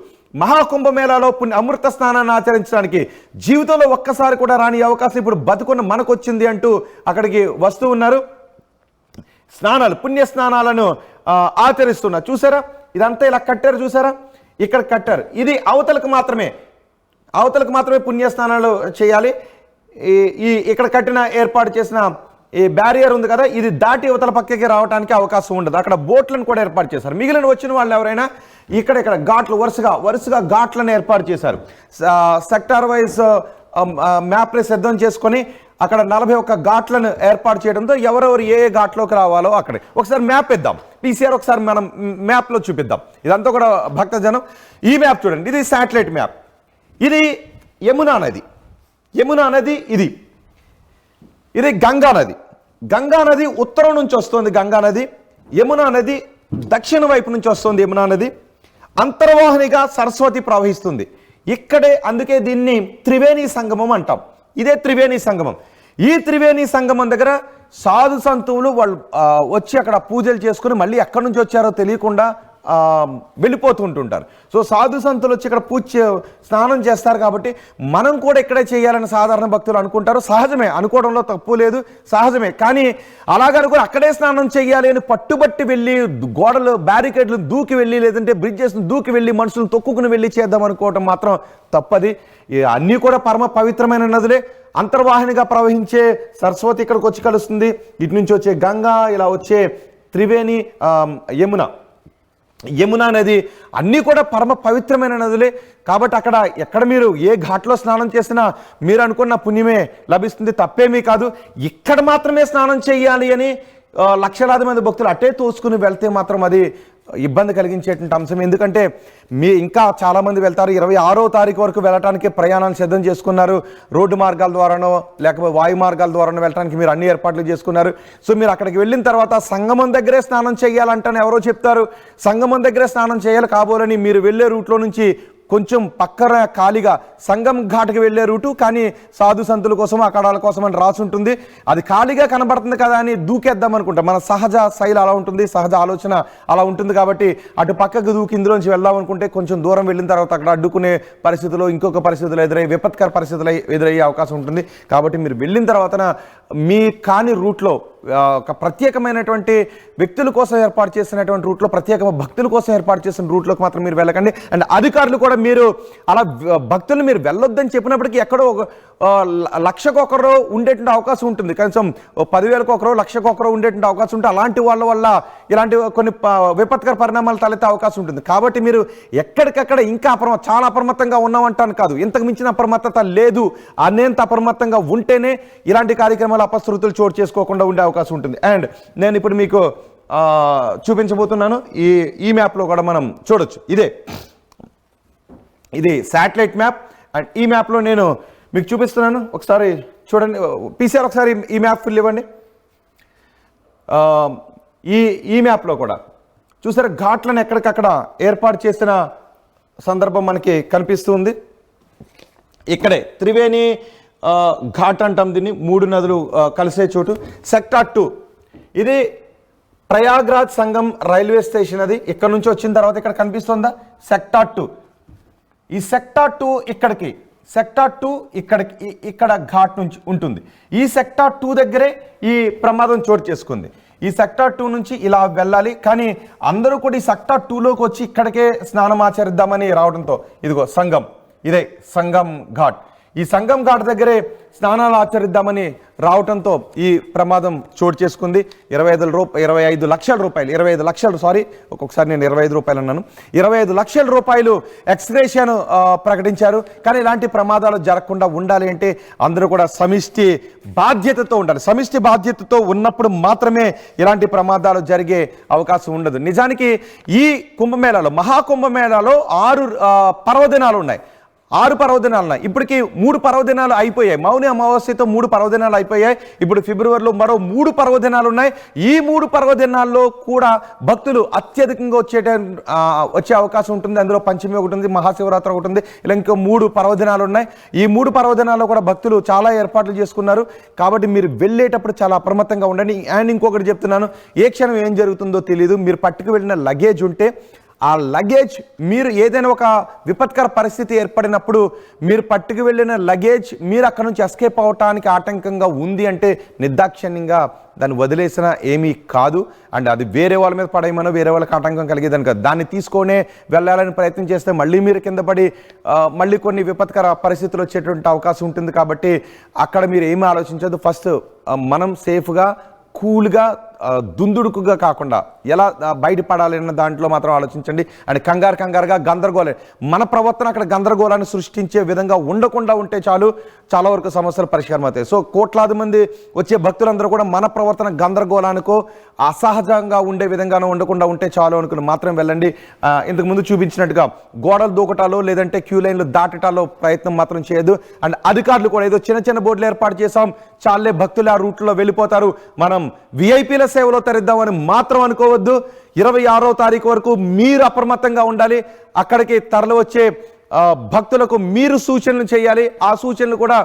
మహాకుంభమేళాలో అమృత స్నానాన్ని ఆచరించడానికి జీవితంలో ఒక్కసారి కూడా రాని అవకాశం ఇప్పుడు బతుకున్న మనకు వచ్చింది అంటూ అక్కడికి వస్తూ ఉన్నారు. స్నానాలు, పుణ్య స్నానాలను ఆచరిస్తున్నారు. చూసారా, ఇదంతా ఇలా కట్టారు చూసారా, ఇక్కడ కట్టారు. ఇది అవతలకు మాత్రమే పుణ్యస్నానాలు చేయాలి. ఈ ఇక్కడ కట్టిన ఏర్పాటు చేసిన ఈ బ్యారియర్ ఉంది కదా, ఇది దాటి యువతల పక్కకి రావడానికి అవకాశం ఉండదు. అక్కడ బోట్లను కూడా ఏర్పాటు చేశారు. మిగిలిన వచ్చిన వాళ్ళు ఎవరైనా ఇక్కడ ఘాట్లు వరుసగా ఘాట్లను ఏర్పాటు చేశారు. సెక్టార్ వైజ్ మ్యాప్ని సిద్ధం చేసుకొని అక్కడ 41 ఘాట్లను ఏర్పాటు చేయడంతో ఎవరెవరు ఏ ఘాట్లోకి రావాలో అక్కడే ఒకసారి మ్యాప్ ఇద్దాం. పీసీఆర్ ఒకసారి మనం మ్యాప్లో చూపిద్దాం. ఇదంతా కూడా భక్తజనం. ఈ మ్యాప్ చూడండి, ఇది శాటిలైట్ మ్యాప్. ఇది యమునా నది, ఇది గంగా నది ఉత్తరం నుంచి వస్తుంది. గంగా నది, యమునా నది దక్షిణ వైపు నుంచి వస్తుంది. యమునా నది అంతర్వాహినిగా సరస్వతి ప్రవహిస్తుంది ఇక్కడే. అందుకే దీన్ని త్రివేణి సంగమం అంటాం. ఇదే త్రివేణి సంగమం. ఈ త్రివేణి సంగమం దగ్గర సాధు సంతువులు వాళ్ళు వచ్చి అక్కడ పూజలు చేసుకుని మళ్ళీ ఎక్కడి నుంచి వచ్చారో తెలియకుండా వెళ్ళిపోతూ ఉంటుంటారు. సో సాధు సంతులు వచ్చి ఇక్కడ స్నానం చేస్తారు కాబట్టి మనం కూడా ఇక్కడే చేయాలని సాధారణ భక్తులు అనుకుంటారు. సహజమే, అనుకోవడంలో తప్పు లేదు, సహజమే. కానీ అలాగనుకుని అక్కడే స్నానం చేయాలి అని పట్టుబట్టి వెళ్ళి గోడలు బ్యారికేడ్లు దూకి వెళ్ళి లేదంటే బ్రిడ్జెస్ను దూకి వెళ్ళి మనుషులను తొక్కుకుని వెళ్ళి చేద్దాం అనుకోవటం మాత్రం తప్పది. అన్నీ కూడా పరమ పవిత్రమైన నదులే. అంతర్వాహినిగా ప్రవహించే సరస్వతి ఇక్కడికి వచ్చి కలుస్తుంది. ఇటు నుంచి వచ్చే గంగా, ఇలా వచ్చే త్రివేణి, యమునా నది అన్నీ కూడా పరమ పవిత్రమైన నదులే. కాబట్టి ఎక్కడ మీరు ఏ ఘాట్లో స్నానం చేసినా మీరు అనుకున్న పుణ్యమే లభిస్తుంది, తప్పేమీ కాదు. ఇక్కడ మాత్రమే స్నానం చేయాలి అని లక్షలాది మంది భక్తులు అట్టే తోసుకుని వెళ్తే మాత్రం అది ఇబ్బంది కలిగించేటువంటి అంశం. ఎందుకంటే ఇంకా చాలామంది వెళ్తారు. 26వ తారీఖు వరకు వెళ్ళటానికి ప్రయాణాన్ని సిద్ధం చేసుకున్నారు. రోడ్డు మార్గాల ద్వారానో లేకపోతే వాయు మార్గాల ద్వారానో వెళ్ళడానికి మీరు అన్ని ఏర్పాట్లు చేసుకున్నారు. సో మీరు అక్కడికి వెళ్ళిన తర్వాత సంగమం దగ్గరే స్నానం చేయాలంటాను ఎవరో చెప్తారు. సంగమం దగ్గరే స్నానం చేయాలి కాబోలని మీరు వెళ్ళే రూట్లో నుంచి కొంచెం పక్కన ఖాళీగా సంగం ఘాట్కి వెళ్ళే రూటు, కానీ సాధు సంతుల కోసం అక్కడాల కోసం అని రాసి ఉంటుంది. అది ఖాళీగా కనబడుతుంది కదా అని దూకేద్దాం అనుకుంటాం. మన సహజ శైలి అలా ఉంటుంది, సహజ ఆలోచన అలా ఉంటుంది. కాబట్టి అటు పక్కకు దూకి ఇందులోంచి వెళ్దాం అనుకుంటే కొంచెం దూరం వెళ్ళిన తర్వాత అక్కడ అడ్డుకునే పరిస్థితుల్లో ఇంకొక పరిస్థితులు విపత్కర పరిస్థితులు ఎదురయ్యే అవకాశం ఉంటుంది. కాబట్టి మీరు వెళ్ళిన తర్వాత మీ కాని రూట్లో ఒక ప్రత్యేకమైనటువంటి వ్యక్తుల కోసం ఏర్పాటు చేసినటువంటి రూట్లో, ప్రత్యేక భక్తుల కోసం ఏర్పాటు చేసిన రూట్లోకి మాత్రం మీరు వెళ్ళకండి. అండ్ అధికారులు కూడా మీరు అలా భక్తులు మీరు వెళ్ళొద్దని చెప్పినప్పటికీ ఎక్కడో 1,00,000కు ఒకరు ఉండేటువంటి అవకాశం ఉంటుంది. కనీసం 10,000కు ఒకరు 1,00,000కు ఒకరు ఉండేటువంటి అవకాశం ఉంటుంది. అలాంటి వాళ్ళ వల్ల ఇలాంటి కొన్ని విపత్కర పరిణామాలు తలెత్తే అవకాశం ఉంటుంది. కాబట్టి మీరు ఎక్కడికక్కడ ఇంకా చాలా అప్రమత్తంగా ఉన్నామంటాను కాదు, ఇంతకు మించిన అప్రమత్తత లేదు. అనేంత అప్రమత్తంగా ఉంటేనే ఇలాంటి కార్యక్రమాలు అపశృతులు చోటు చేసుకోకుండా ఉండే అవకాశం ఉంటుంది. అండ్ నేను ఇప్పుడు మీకు చూపించబోతున్నాను. ఈ మ్యాప్లో కూడా మనం చూడొచ్చు. ఇది శాటిలైట్ మ్యాప్. అండ్ ఈ మ్యాప్లో నేను మీకు చూపిస్తున్నాను. ఒకసారి చూడండి. పీసీఆర్ ఒకసారి ఈ మ్యాప్ ఫుల్ ఇవ్వండి. ఈ మ్యాప్లో కూడా చూసారా ఘాట్లను ఎక్కడికక్కడ ఏర్పాటు చేసిన సందర్భం మనకి కనిపిస్తుంది. ఇక్కడే త్రివేణి ఘాట్ అంటాం దీన్ని, 3 నదులు కలిసే చోటు. సెక్టార్ 2 ఇది ప్రయాగ్రాజ్ సంగం రైల్వే స్టేషన్. అది ఇక్కడ నుంచి వచ్చిన తర్వాత ఇక్కడ కనిపిస్తుందా సెక్టార్ 2. ఈ సెక్టార్ 2 ఇక్కడ ఘాట్ నుంచి ఉంటుంది. ఈ సెక్టార్ 2 దగ్గరే ఈ ప్రమాదం చోటు చేసుకుంది. ఈ సెక్టార్ 2 నుంచి ఇలా వెళ్ళాలి, కానీ అందరూ కూడా ఈ సెక్టార్ 2లోకి వచ్చి ఇక్కడికే స్నానం ఆచరిద్దామని రావడంతో ఇదిగో ఇదే సంగం ఘాట్. ఈ సంగం ఘాట్ దగ్గరే స్నానాలు ఆచరిద్దామని రావడంతో ఈ ప్రమాదం చోటు చేసుకుంది. 25 లక్షల రూపాయలు సారీ, ఒక్కొక్కసారి నేను 25 రూపాయలు అన్నాను. 25 లక్షల రూపాయలు ఎక్స్గ్రేషన్ ప్రకటించారు. కానీ ఇలాంటి ప్రమాదాలు జరగకుండా ఉండాలి అంటే అందరూ కూడా సమిష్టి బాధ్యతతో ఉండాలి. సమిష్టి బాధ్యతతో ఉన్నప్పుడు మాత్రమే ఇలాంటి ప్రమాదాలు జరిగే అవకాశం ఉండదు. నిజానికి ఈ కుంభమేళాలో, మహాకుంభమేళాలో 6 పర్వదినాలు ఉన్నాయి. 6 పర్వదినాలు ఉన్నాయి. ఇప్పటికి 3 పర్వదినాలు అయిపోయాయి. మౌని అమావాస్యతో 3 పర్వదినాలు అయిపోయాయి. ఇప్పుడు ఫిబ్రవరిలో మరో 3 పర్వదినాలు ఉన్నాయి. ఈ 3 పర్వదినాల్లో కూడా భక్తులు అత్యధికంగా వచ్చే అవకాశం ఉంటుంది. అందులో పంచమి ఒకటి ఉంది, మహాశివరాత్రి ఒకటి ఉంది, ఇలా ఇంకో 3 పర్వదినాలు ఉన్నాయి. ఈ 3 పర్వదినాల్లో కూడా భక్తులు చాలా ఏర్పాట్లు చేసుకున్నారు. కాబట్టి మీరు వెళ్ళేటప్పుడు చాలా అప్రమత్తంగా ఉండండి. అండ్ ఇంకొకటి చెప్తున్నాను, ఏ క్షణం ఏం జరుగుతుందో తెలియదు. మీరు పట్టుకు వెళ్ళిన లగేజ్ ఉంటే ఆ లగేజ్ మీరు ఏదైనా ఒక విపత్కర పరిస్థితి ఏర్పడినప్పుడు మీరు పట్టుకు వెళ్ళిన లగేజ్ మీరు అక్కడ నుంచి ఎస్కేప్ అవటానికి ఆటంకంగా ఉంది అంటే నిర్దాక్షిణ్యంగా దాన్ని వదిలేసిన ఏమీ కాదు. అండ్ అది వేరే వాళ్ళ మీద పడేయమనో వేరే వాళ్ళకి ఆటంకం కలిగేదని కాదు. దాన్ని తీసుకొనే వెళ్ళాలని ప్రయత్నం చేస్తే మళ్ళీ మీరు కింద పడి మళ్ళీ కొన్ని విపత్కర పరిస్థితులు వచ్చేటువంటి అవకాశం ఉంటుంది. కాబట్టి అక్కడ మీరు ఏమీ ఆలోచించదు. ఫస్ట్ మనం సేఫ్గా కూల్గా దుందుడుకుగా కాకుండా ఎలా బయటపడాలి అన్న దాంట్లో మాత్రం ఆలోచించండి. అండ్ కంగారుగా గందరగోళం మన ప్రవర్తన అక్కడ గందరగోళాన్ని సృష్టించే విధంగా ఉండకుండా ఉంటే చాలు, చాలా వరకు సమస్యలు పరిష్కారం అవుతాయి. సో కోట్లాది మంది వచ్చే భక్తులందరూ కూడా మన ప్రవర్తన గందరగోళానికో అసహజంగా ఉండే విధంగానో ఉండకుండా ఉంటే చాలు అనుకుని మాత్రం వెళ్ళండి. ఇంతకు ముందు చూపించినట్టుగా గోడలు దూకటాలో లేదంటే క్యూ లైన్లు దాటటాలో ప్రయత్నం మాత్రం చేయదు. అండ్ అధికారులు కూడా ఏదో చిన్న బోర్డులు ఏర్పాటు చేసాం, చాలే భక్తులు ఆ రూట్లో వెళ్ళిపోతారు, మనం విఐపీల సేవలో తరిద్దామని మాత్రం అనుకోవద్దు. 26వ తారీఖు వరకు మీరు అప్రమత్తంగా ఉండాలి. అక్కడికి తరలి వచ్చే భక్తులకు మీరు సూచనలు చేయాలి. ఆ సూచనలు కూడా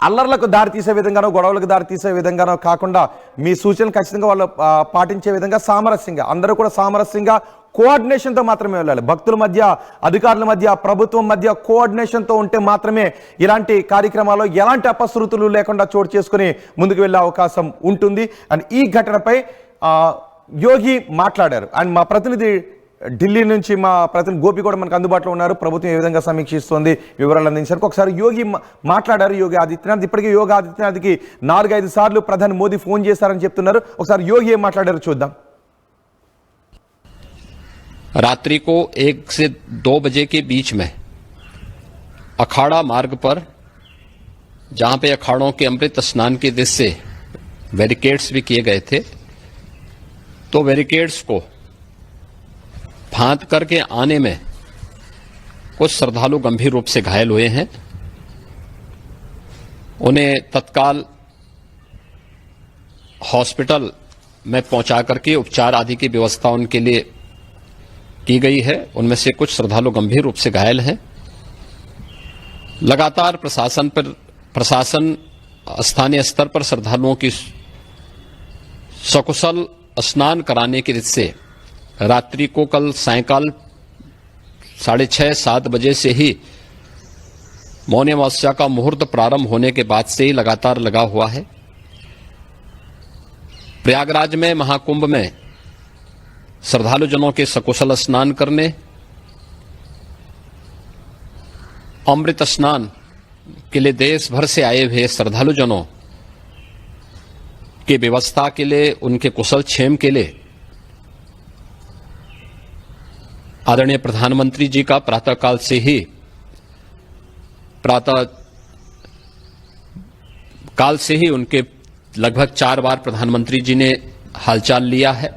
అల్లర్లకు దారితీసే విధంగానో గొడవలకు దారితీసే విధంగానో కాకుండా మీ సూచనలు ఖచ్చితంగా వాళ్ళు పాటించే విధంగా సామరస్యంగా అందరూ కూడా సామరస్యంగా కోఆర్డినేషన్తో మాత్రమే వెళ్ళాలి. భక్తుల మధ్య, అధికారుల మధ్య, ప్రభుత్వం మధ్య కోఆర్డినేషన్తో ఉంటే మాత్రమే ఇలాంటి కార్యక్రమాల్లో ఎలాంటి అపశృతులు లేకుండా చోటు చేసుకుని ముందుకు వెళ్ళే అవకాశం ఉంటుంది. అండ్ ఈ ఘటనపై యోగి మాట్లాడారు. అండ్ మా ప్రతినిధి ఢిల్లీ నుంచి మా ప్రతినిధి గోపి కూడా మనకు అందుబాటులో ఉన్నారు. ప్రభుత్వం ఏ విధంగా సమీక్షిస్తోంది వివరాలు అందించారు. ఒకసారి యోగి మాట్లాడారు. యోగి ఆదిత్యనాథ్ ఇప్పటికే యోగి ఆదిత్యనాథ్కి 4-5 సార్లు ప్రధాని మోదీ ఫోన్ చేశారని చెప్తున్నారు. ఒకసారి యోగి ఏం మాట్లాడారు చూద్దాం. रात्रि को 1 से 2 बजे के बीच में अखाड़ा मार्ग पर जहां पे अखाड़ों के अमृत स्नान के दृश्य से बैरिकेड्स भी किए गए थे, तो बैरिकेड्स को फांद करके आने में कुछ श्रद्धालु गंभीर रूप से घायल हुए हैं. उन्हें तत्काल हॉस्पिटल में पहुंचा करके उपचार आदि की व्यवस्था उनके लिए की गई है. उनमें से कुछ श्रद्धालु गंभीर रूप से घायल हैं. लगातार प्रशासन स्थानीय स्तर पर श्रद्धालुओं की सकुशल स्नान कराने के दृष्टि से रात्रि को कल सायंकाल 6:30-7 बजे से ही मौनी अमावस्या का मुहूर्त प्रारंभ होने के बाद से ही लगातार लगा हुआ है. प्रयागराज में महाकुंभ में श्रद्धालुजनों के सकुशल स्नान करने, अमृत स्नान के लिए देश भर से आए हुए श्रद्धालुजनों की व्यवस्था के लिए, उनके कुशल क्षेम के लिए आदरणीय प्रधानमंत्री जी का प्रातःकाल से ही उनके लगभग 4 बार प्रधानमंत्री जी ने हालचाल लिया है.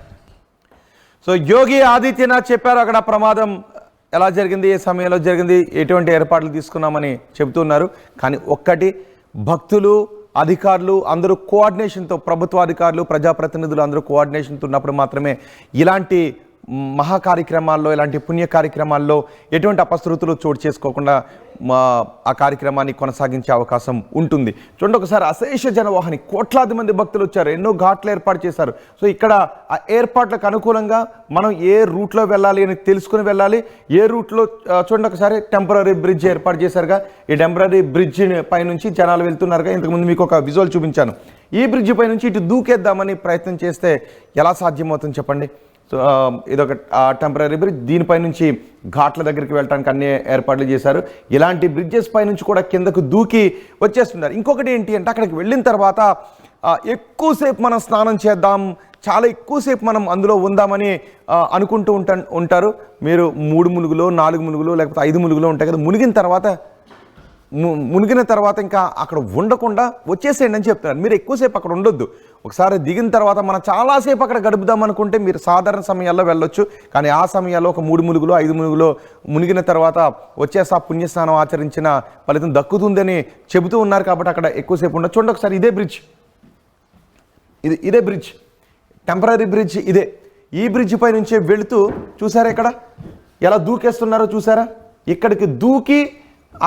సో యోగి ఆదిత్యనాథ్ చెప్పారు అక్కడ ప్రమాదం ఎలా జరిగింది, ఏ సమయంలో జరిగింది, ఎటువంటి ఏర్పాట్లు తీసుకున్నామని చెబుతున్నారు. కానీ ఒక్కటి, భక్తులు, అధికారులు అందరూ కోఆర్డినేషన్తో, ప్రభుత్వ అధికారులు, ప్రజాప్రతినిధులు అందరూ కోఆర్డినేషన్తో ఉన్నప్పుడు మాత్రమే ఇలాంటి మహా కార్యక్రమాల్లో, ఇలాంటి పుణ్య కార్యక్రమాల్లో ఎటువంటి అపశృతులు చోటు చేసుకోకుండా ఆ కార్యక్రమాన్ని కొనసాగించే అవకాశం ఉంటుంది. చూడండి, ఒకసారి అశేష జనవాహిని, కోట్లాది మంది భక్తులు వచ్చారు, ఎన్నో ఘాట్లు ఏర్పాటు చేశారు. సో ఇక్కడ ఆ ఏర్పాట్లకు అనుకూలంగా మనం ఏ రూట్లో వెళ్ళాలి అని తెలుసుకుని వెళ్ళాలి. ఏ రూట్లో చూడండి, ఒకసారి టెంపరీ బ్రిడ్జ్ ఏర్పాటు చేశారుగా, ఈ టెంపరీ బ్రిడ్జ్ పై నుంచి జనాలు వెళ్తున్నారుగా. ఇంతకుముందు మీకు ఒక విజువల్ చూపించాను. ఈ బ్రిడ్జ్ పై నుంచి ఇటు దూకేద్దామని ప్రయత్నం చేస్తే ఎలా సాధ్యమవుతుంది చెప్పండి. సో ఇదొక టెంపరీ బ్రిడ్జ్, దీనిపై నుంచి ఘాట్ల దగ్గరికి వెళ్ళడానికి అన్ని ఏర్పాట్లు చేశారు. ఇలాంటి బ్రిడ్జెస్ పై నుంచి కూడా కిందకు దూకి వచ్చేస్తున్నారు. ఇంకొకటి ఏంటి అంటే, అక్కడికి వెళ్ళిన తర్వాత ఎక్కువసేపు మనం స్నానం చేద్దాం, చాలా ఎక్కువసేపు మనం అందులో ఉందామని అనుకుంటూ ఉంటారు. మీరు 3 ములుగులో, 4 ములుగులో, లేకపోతే 5 ములుగులో ఉంటాయి కదా. మునిగిన తర్వాత ఇంకా అక్కడ ఉండకుండా వచ్చేసేయండి అని చెప్తున్నారు. మీరు ఎక్కువసేపు అక్కడ ఉండొద్దు. ఒకసారి దిగిన తర్వాత మనం చాలాసేపు అక్కడ గడుపుదాం అనుకుంటే మీరు సాధారణ సమయాల్లో వెళ్ళొచ్చు. కానీ ఆ సమయాల్లో ఒక 3 ములుగులో, 5 ములుగులో మునిగిన తర్వాత వచ్చేసా పుణ్యస్నానం ఆచరించిన ఫలితం దక్కుతుందని చెబుతూ ఉన్నారు. కాబట్టి అక్కడ ఎక్కువసేపు ఉండదు. చూడండి ఒకసారి, ఇదే బ్రిడ్జ్, ఇదే బ్రిడ్జ్, టెంపరీ బ్రిడ్జ్ ఇదే. ఈ బ్రిడ్జ్ పై నుంచే వెళుతూ చూసారా ఇక్కడ ఎలా దూకేస్తున్నారో చూసారా. ఇక్కడికి దూకి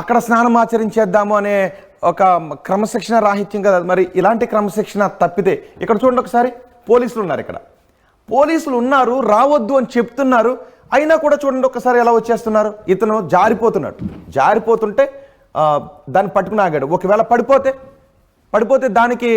అక్కడ స్నానం ఆచరించేద్దాము అనే ఒక క్రమశిక్షణ రాహిత్యం కదా. మరి ఇలాంటి క్రమశిక్షణ తప్పితే ఇక్కడ చూడండి ఒకసారి, పోలీసులు ఉన్నారు ఇక్కడ. పోలీసులు ఉన్నారు, రావద్దు అని చెప్తున్నారు, అయినా కూడా చూడండి ఒక్కసారి ఎలా వచ్చేస్తున్నారు. ఇతను జారిపోతుంటే దాన్ని పట్టుకుని ఆగాడు. ఒకవేళ పడిపోతే దానికి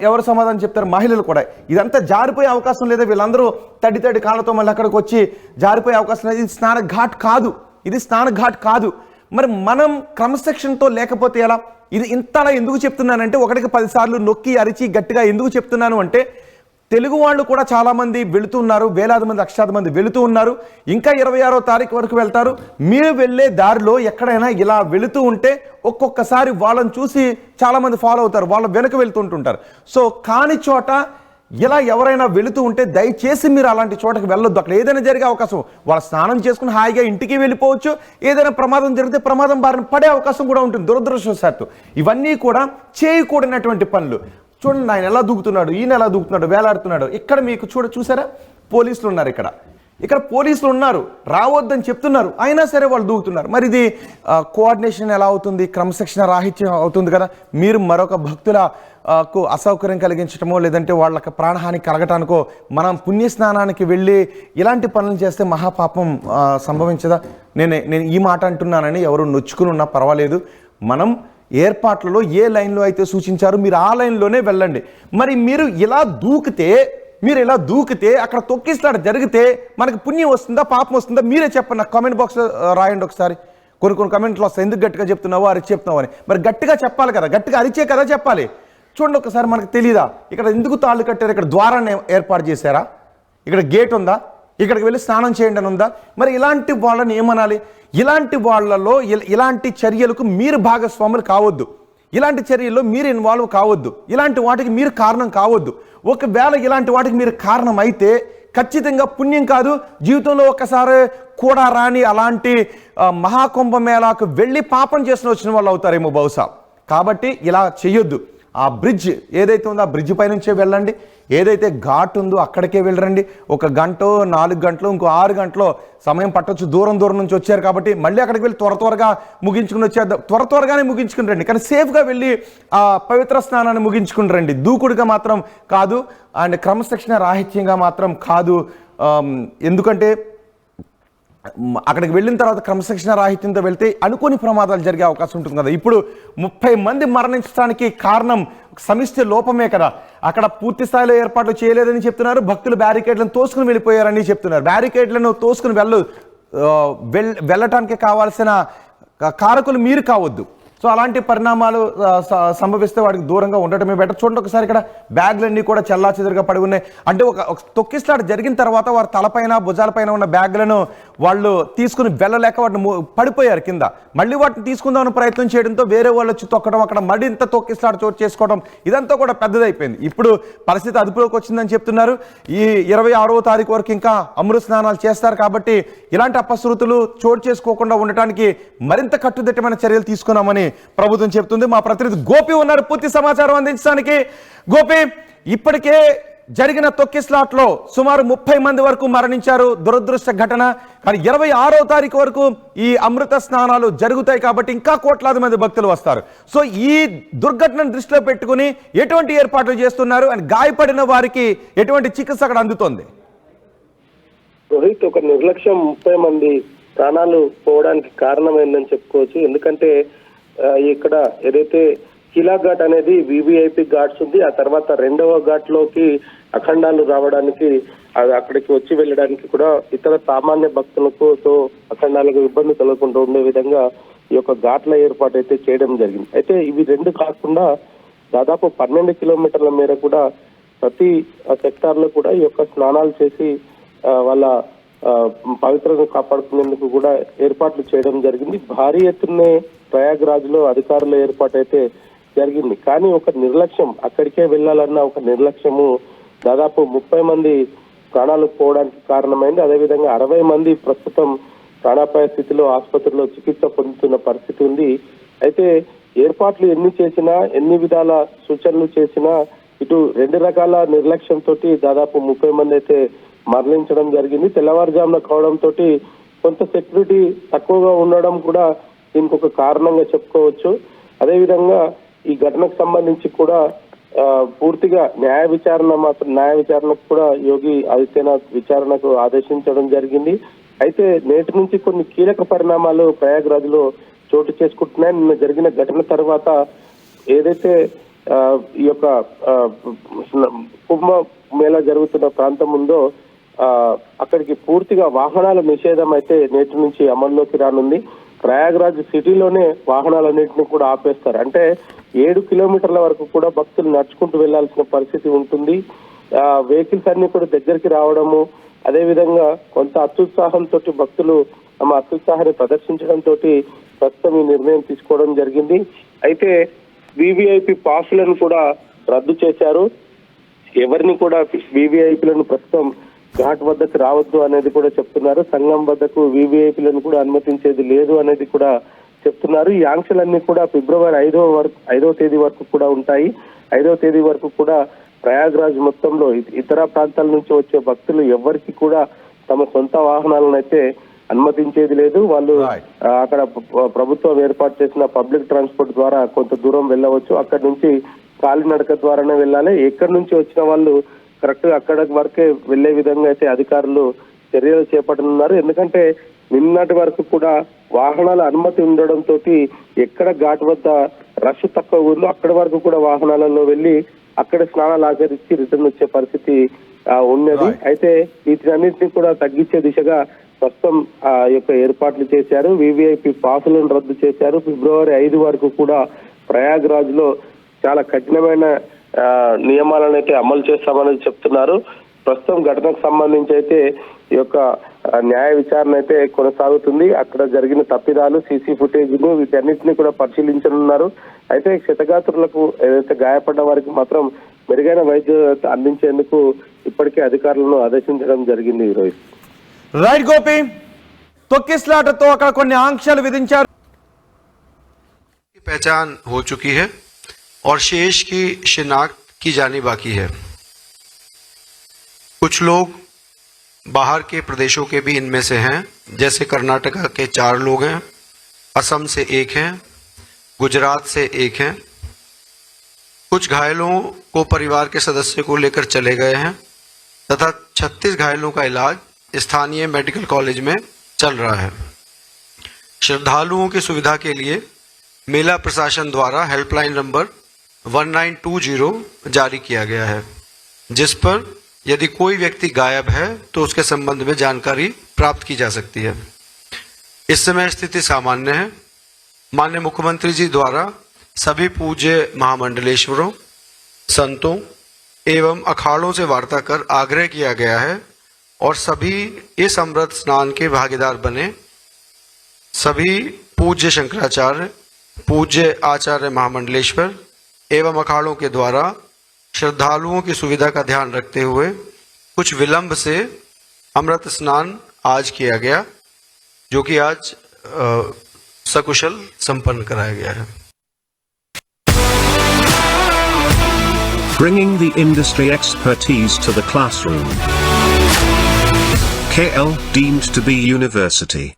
ఎవరు సమాధానం చెప్తారు? మహిళలు కూడా. ఇదంతా జారిపోయే అవకాశం లేదా? వీళ్ళందరూ తడి కాళ్ళతో మళ్ళీ అక్కడికి వచ్చి జారిపోయే అవకాశం లేదు. ఇది స్నాన ఘాట్ కాదు. మరి మనం క్రమశిక్షణతో లేకపోతే ఎలా? ఇది ఇంతలా ఎందుకు చెప్తున్నానంటే, ఒకటికి 10 సార్లు నొక్కి అరిచి గట్టిగా ఎందుకు చెప్తున్నాను అంటే, తెలుగు వాళ్ళు కూడా చాలా మంది వెళుతూ ఉన్నారు, వేలాది మంది లక్షలాది మంది వెళుతూ ఉన్నారు. ఇంకా 26వ తారీఖు వరకు వెళ్తారు. మీరు వెళ్ళే దారిలో ఎక్కడైనా ఇలా వెళుతూ ఉంటే ఒక్కొక్కసారి వాళ్ళని చూసి చాలా మంది ఫాలో అవుతారు, వాళ్ళ వెనక వెళ్తుంటుంటారు. సో కాని చోట ఇలా ఎవరైనా వెళుతూ ఉంటే దయచేసి మీరు అలాంటి చోటకి వెళ్ళొద్దు. అక్కడ ఏదైనా జరిగే అవకాశం, వాళ్ళు స్నానం చేసుకుని హాయిగా ఇంటికి వెళ్ళిపోవచ్చు. ఏదైనా ప్రమాదం జరిగితే ప్రమాదం బారిన పడే అవకాశం కూడా ఉంటుంది దురదృష్టవశాత్తు. ఇవన్నీ కూడా చేయకూడనటువంటి పనులు. చూడండి, ఆయన ఎలా దూకుతున్నాడు, ఈయన ఎలా దూకుతున్నాడు, వేలాడుతున్నాడు. ఇక్కడ మీకు చూసారా, పోలీసులు ఉన్నారు. ఇక్కడ పోలీసులు ఉన్నారు, రావద్దని చెప్తున్నారు, అయినా సరే వాళ్ళు దూకుతున్నారు. మరి ఇది కోఆర్డినేషన్ ఎలా అవుతుంది? క్రమశిక్షణ రాహిత్యం అవుతుంది కదా. మీరు మరొక భక్తులకు అసౌకర్యం కలిగించడమో లేదంటే వాళ్ళకి ప్రాణహాని కలగటానికో మనం పుణ్యస్నానానికి వెళ్ళి ఇలాంటి పనులు చేస్తే మహాపాపం సంభవించదా? నేను ఈ మాట అంటున్నానని ఎవరు నొచ్చుకుని ఉన్నా పర్వాలేదు. మనం ఏర్పాట్లలో ఏ లైన్లో అయితే సూచించారో మీరు ఆ లైన్లోనే వెళ్ళండి. మరి మీరు ఇలా దూకితే అక్కడ తొక్కిస్తాడు జరిగితే మనకి పుణ్యం వస్తుందా, పాపం వస్తుందా? మీరే చెప్పండి. నాకు కామెంట్ బాక్స్లో రాయండి ఒకసారి. కొన్ని కమెంట్లు వస్తాయి, ఎందుకు గట్టిగా చెప్తున్నావు, అరిచి చెప్తున్నావు అని. మరి గట్టిగా చెప్పాలి కదా, గట్టిగా అరిచే కదా చెప్పాలి. చూడండి ఒకసారి, మనకు తెలీదా ఇక్కడ ఎందుకు తాళ్ళు కట్టారు? ఇక్కడ ద్వారాన్ని ఏర్పాటు చేశారా? ఇక్కడ గేట్ ఉందా? ఇక్కడికి వెళ్ళి స్నానం చేయండి అని ఉందా? మరి ఇలాంటి వాళ్ళని ఏమనాలి? ఇలాంటి వాళ్ళలో ఇలాంటి చర్యలకు మీరు భాగస్వాములు కావద్దు, ఇలాంటి చర్యల్లో మీరు ఇన్వాల్వ్ కావద్దు, ఇలాంటి వాటికి మీరు కారణం కావద్దు. ఒకవేళ ఇలాంటి వాటికి మీరు కారణం అయితే ఖచ్చితంగా పుణ్యం కాదు, జీవితంలో ఒక్కసారి కూడా రాని అలాంటి మహాకుంభమేళాకు వెళ్ళి పాపం చేసిన వచ్చిన వాళ్ళు అవుతారేమో బహుశా. కాబట్టి ఇలా చెయ్యొద్దు. ఆ బ్రిడ్జ్ ఏదైతే ఉందో ఆ బ్రిడ్జ్ పై నుంచే వెళ్ళండి. ఏదైతే ఘాట్ ఉందో అక్కడికే వెళ్ళండి. 1 గంట 4 గంటలు ఇంకో 6 గంటలో సమయం పట్టొచ్చు. దూరం నుంచి వచ్చారు కాబట్టి మళ్ళీ అక్కడికి వెళ్ళి త్వరగా ముగించుకుని వచ్చేద్దాం. త్వరగానే ముగించుకుని రండి, కానీ సేఫ్గా వెళ్ళి ఆ పవిత్ర స్నానాన్ని ముగించుకుని రండి. దూకుడుగా మాత్రం కాదు, అండ్ క్రమశిక్షణ రాహిత్యంగా మాత్రం కాదు. ఎందుకంటే అక్కడికి వెళ్ళిన తర్వాత క్రమశిక్షణ రాహిత్యంతో వెళ్తే అనుకోని ప్రమాదాలు జరిగే అవకాశం ఉంటుంది కదా. ఇప్పుడు 30 మంది మరణించడానికి కారణం సమిష్టి లోపమే కదా. అక్కడ పూర్తి స్థాయిలో ఏర్పాట్లు చేయలేదని చెప్తున్నారు. భక్తులు బ్యారికేడ్లను తోసుకుని వెళ్ళిపోయారని చెప్తున్నారు. బ్యారికేడ్లను తోసుకుని వెళ్ళటానికి కావాల్సిన కారకులు మీరు కావద్దు. సో అలాంటి పరిణామాలు సంభవిస్తే వాడికి దూరంగా ఉండటమే బెటర్. చూడండి ఒకసారి, ఇక్కడ బ్యాగ్లన్నీ కూడా చెల్లాచెదురుగా పడి ఉన్నాయి. అంటే ఒక తొక్కిస్లాట జరిగిన తర్వాత వారి తలపైన భుజాలపైన ఉన్న బ్యాగ్లను వాళ్ళు తీసుకుని వెళ్ళలేక వాటిని పడిపోయారు కింద. మళ్ళీ వాటిని తీసుకుందామని ప్రయత్నం చేయడంతో వేరే వాళ్ళు వచ్చి తొక్కడం, అక్కడ మళ్ళీ ఇంత తొక్కిస్లాట చోటు చేసుకోవడం, ఇదంతా కూడా పెద్దదైపోయింది. ఇప్పుడు పరిస్థితి అదుపులోకి వచ్చిందని చెప్తున్నారు. ఈ 26వ తారీఖు వరకు ఇంకా అమృత స్నానాలు చేస్తారు కాబట్టి ఇలాంటి అపశృతులు చోటు చేసుకోకుండా ఉండటానికి మరింత కట్టుదిట్టమైన చర్యలు తీసుకున్నామని ప్రభుత్వం చెప్తుంది. మా ప్రతినిధి గోపి ఉన్నారు పూర్తి సమాచారం అందించడానికి. గోపి, ఇప్పటికే జరిగిన తొక్కిస్లాట్లో సుమారు 30 మంది వరకు మరణించారు, దురదృష్ట ఘటన. కానీ 26వ తారీఖు వరకు ఈ అమృత స్నానాలు జరుగుతాయి కాబట్టి ఇంకా కోట్లాది మంది భక్తులు వస్తారు. సో ఈ దుర్ఘటనను దృష్టిలో పెట్టుకుని ఎటువంటి ఏర్పాట్లు చేస్తున్నారు? అండ్ గాయపడిన వారికి ఎటువంటి చికిత్స అక్కడ అందుతోంది? రోహిత్, ఒక నిర్లక్ష్యం 30 మంది ప్రాణాలు పోవడానికి కారణమైందని చెప్పుకోవచ్చు. ఎందుకంటే ఇక్కడ ఏదైతే కిలా ఘాట్ అనేది వివిఐపి ఘాట్స్ ఉంది, ఆ తర్వాత 2వ ఘాట్ లోకి అఖండాలు రావడానికి అక్కడికి వచ్చి వెళ్ళడానికి కూడా ఇతర సామాన్య భక్తులకు అఖండాలకు ఇబ్బంది కలగకుండా ఉండే విధంగా ఈ యొక్క ఘాట్ల ఏర్పాటు అయితే చేయడం జరిగింది. అయితే ఇవి 2 కాకుండా దాదాపు 12 కిలోమీటర్ల మేర కూడా ప్రతి సెక్టార్ లో కూడా ఈ యొక్క స్నానాలు చేసి వాళ్ళ పవిత్రతను కాపాడుకునేందుకు కూడా ఏర్పాట్లు చేయడం జరిగింది. భారీ ఎత్తునే ప్రయాగ్రాజ్ లో అధికారుల ఏర్పాటు అయితే జరిగింది. కానీ ఒక నిర్లక్ష్యం, అక్కడికే వెళ్ళాలన్న ఒక నిర్లక్ష్యము దాదాపు 30 మంది ప్రాణాలు పోవడానికి కారణమైంది. అదేవిధంగా 60 మంది ప్రస్తుతం ప్రాణాపాయ స్థితిలో ఆసుపత్రిలో చికిత్స పొందుతున్న పరిస్థితి ఉంది. అయితే ఏర్పాట్లు ఎన్ని చేసినా, ఎన్ని విధాల సూచనలు చేసినా ఇటు 2 రకాల నిర్లక్ష్యంతో దాదాపు 30 మంది అయితే మరణించడం జరిగింది. తెల్లవారుజామున కావడంతో కొంత సెక్యూరిటీ తక్కువగా ఉండడం కూడా దీనికి ఒక కారణంగా చెప్పుకోవచ్చు. అదేవిధంగా ఈ ఘటనకు సంబంధించి కూడా పూర్తిగా న్యాయ విచారణకు కూడా యోగి ఆదిత్యనాథ్ విచారణకు ఆదేశించడం జరిగింది. అయితే నేటి నుంచి కొన్ని కీలక పరిణామాలు ప్రయాగ్రాజ్ లో చోటు చేసుకుంటున్నాయి. నిన్న జరిగిన ఘటన తర్వాత ఏదైతే ఈ యొక్క కుంభ మేళా జరుగుతున్న ప్రాంతం ఉందో అక్కడికి పూర్తిగా వాహనాల నిషేధం అయితే నేటి నుంచి అమల్లోకి రానుంది. ప్రయాగ్రాజ్ సిటీలోనే వాహనాలన్నింటినీ కూడా ఆపేస్తారు. అంటే 7 కిలోమీటర్ల వరకు కూడా భక్తులు నడుచుకుంటూ వెళ్లాల్సిన పరిస్థితి ఉంటుంది. వెహికల్స్ అన్ని కూడా దగ్గరికి రావడము, అదే విధంగా కొంత అత్యుత్సాహంతో భక్తులు తమ అత్యుత్సాహాన్ని ప్రదర్శించడంతో ప్రస్తుతం ఈ నిర్ణయం తీసుకోవడం జరిగింది. అయితే వివిఐపి పాసులను కూడా రద్దు చేశారు. ఎవరిని కూడా వివిఐపీలను ప్రస్తుతం ఘాట్ వద్దకు రావద్దు అనేది కూడా చెప్తున్నారు. సంఘం వద్దకు వివిఐపీలను కూడా అనుమతించేది లేదు అనేది కూడా చెప్తున్నారు. ఈ ఆంక్షలన్నీ కూడా ఫిబ్రవరి 5వ తేదీ వరకు కూడా ఉంటాయి. 5వ తేదీ వరకు కూడా ప్రయాగ్రాజ్ మొత్తంలో ఇతర ప్రాంతాల నుంచి వచ్చే భక్తులు ఎవరికి కూడా తమ సొంత వాహనాలను అయితే అనుమతించేది లేదు. వాళ్ళు అక్కడ ప్రభుత్వం ఏర్పాటు చేసిన పబ్లిక్ ట్రాన్స్పోర్ట్ ద్వారా కొంత దూరం వెళ్ళవచ్చు. అక్కడి నుంచి కాలినడక ద్వారానే వెళ్ళాలి. ఎక్కడి నుంచి వచ్చిన వాళ్ళు కరెక్ట్ గా అక్కడ వరకే వెళ్లే విధంగా అయితే అధికారులు చర్యలు చేపట్టనున్నారు. ఎందుకంటే నిన్నటి వరకు కూడా వాహనాల అనుమతి ఉండడంతో ఎక్కడ ఘాట్ వద్ద రష్ తక్కువ ఉందో అక్కడి వరకు కూడా వాహనాలలో వెళ్లి అక్కడ స్నానాలు ఆచరించి రిటర్న్ వచ్చే పరిస్థితి ఉన్నది. అయితే వీటినన్నింటినీ కూడా తగ్గించే దిశగా ప్రస్తుతం ఆ యొక్క ఏర్పాట్లు చేశారు. వివిఐపి పాసులను రద్దు చేశారు. ఫిబ్రవరి 5 వరకు కూడా ప్రయాగ్రాజ్ లో చాలా కఠినమైన నియమాలను అయితే అమలు చేస్తామని చెప్తున్నారు. ప్రస్తుతం ఘటనకు సంబంధించి అయితే ఈ యొక్క న్యాయ విచారణ అయితే కొనసాగుతుంది. అక్కడ జరిగిన తప్పిదాలు, సీసీ ఫుటేజ్ ను వీటన్నిటిని కూడా పరిశీలించనున్నారు. అయితే క్షతగాత్రులకు ఏదైతే గాయపడ్డ వారికి మాత్రం మెరుగైన వైద్యం అందించేందుకు ఇప్పటికే అధికారులను ఆదేశించడం జరిగింది. ఈరోజు రైట్ గోపి, తొక్కిస్లాటతో అక్కడ కొన్ని ఆంక్షలు విధించారు. पहचान हो चुकी है और शेष की शिनाख्त की जानी बाकी है. कुछ लोग बाहर के प्रदेशों के भी इनमें से हैं, जैसे कर्नाटका के 4 लोग हैं, असम से 1 हैं, गुजरात से 1 हैं. कुछ घायलों को परिवार के सदस्य को लेकर चले गए हैं तथा 36 घायलों का इलाज स्थानीय मेडिकल कॉलेज में चल रहा है. श्रद्धालुओं की सुविधा के लिए मेला प्रशासन द्वारा हेल्पलाइन नंबर 1920 जारी किया गया है, जिस पर यदि कोई व्यक्ति गायब है तो उसके संबंध में जानकारी प्राप्त की जा सकती है. इस समय स्थिति सामान्य है. माननीय मुख्यमंत्री जी द्वारा सभी पूज्य महामंडलेश्वरों, संतों एवं अखाड़ों से वार्ता कर आग्रह किया गया है और सभी इस अमृत स्नान के भागीदार बने. सभी पूज्य शंकराचार्य, पूज्य आचार्य महामंडलेश्वर एवं अखाड़ों के द्वारा श्रद्धालुओं की सुविधा का ध्यान रखते हुए कुछ विलंब से अमृत स्नान आज किया गया, जो कि आज सकुशल संपन्न कराया गया है. Bringing the industry expertise to the classroom. KL deemed to be university.